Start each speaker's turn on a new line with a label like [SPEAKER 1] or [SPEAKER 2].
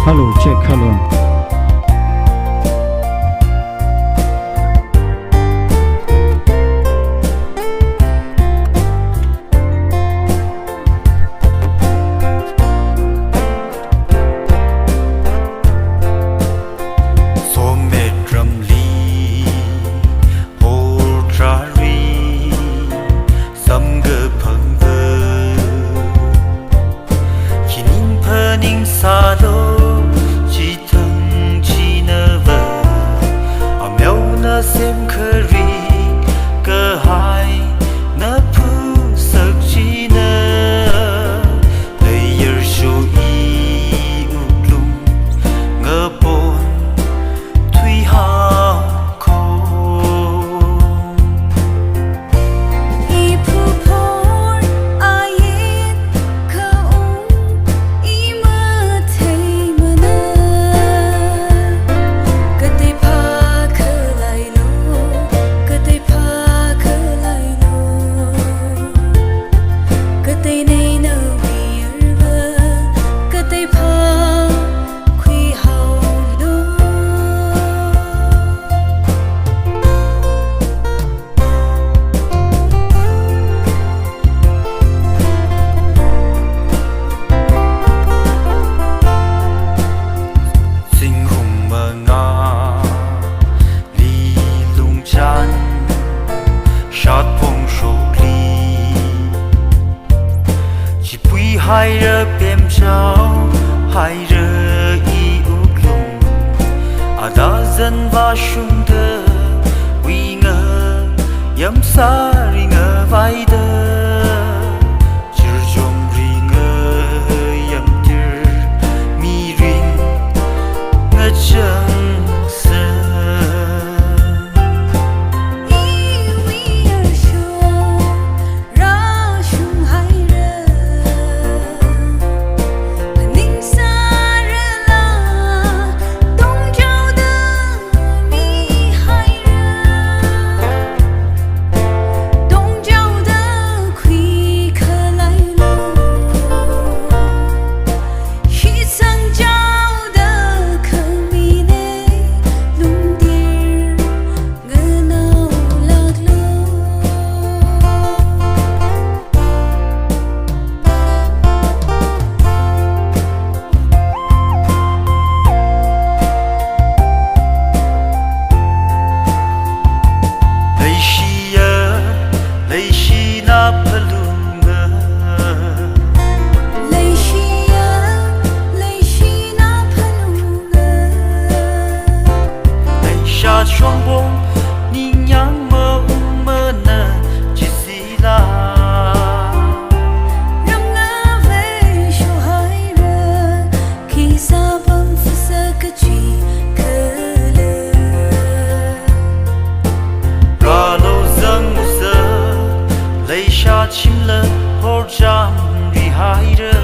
[SPEAKER 1] Hello, check, hello.
[SPEAKER 2] Xem khơi cơ hai na phu sắc chi na đây giờ số y u lung ngơ bồn thủy hào khô
[SPEAKER 3] y phu phor ai khâu y mơ thấy mơ na cái tay pha khơi lại cái tay này nở bìa vơ cái tay pha khuy hậu lô
[SPEAKER 2] sinh hùng mơ ngà ly lung chan sát phong sâu chỉ bùi hai rơ bém trao hai rơ y út lùng à đã dân và sung thơ uy ngờ yếm xa ri ngờ vai đơ chữ dòng ri ngờ yếm tür mi rin ngờ chân sơ trong bóng nhìn nhang mơ mơ nơ chỉ xí la
[SPEAKER 3] rong ngã về số hai rơ khi xa vắng phía xa cái chi cơ lơ
[SPEAKER 2] ra lâu dâng một giờ lấy xa chim lơ hô trăm vì hai rơ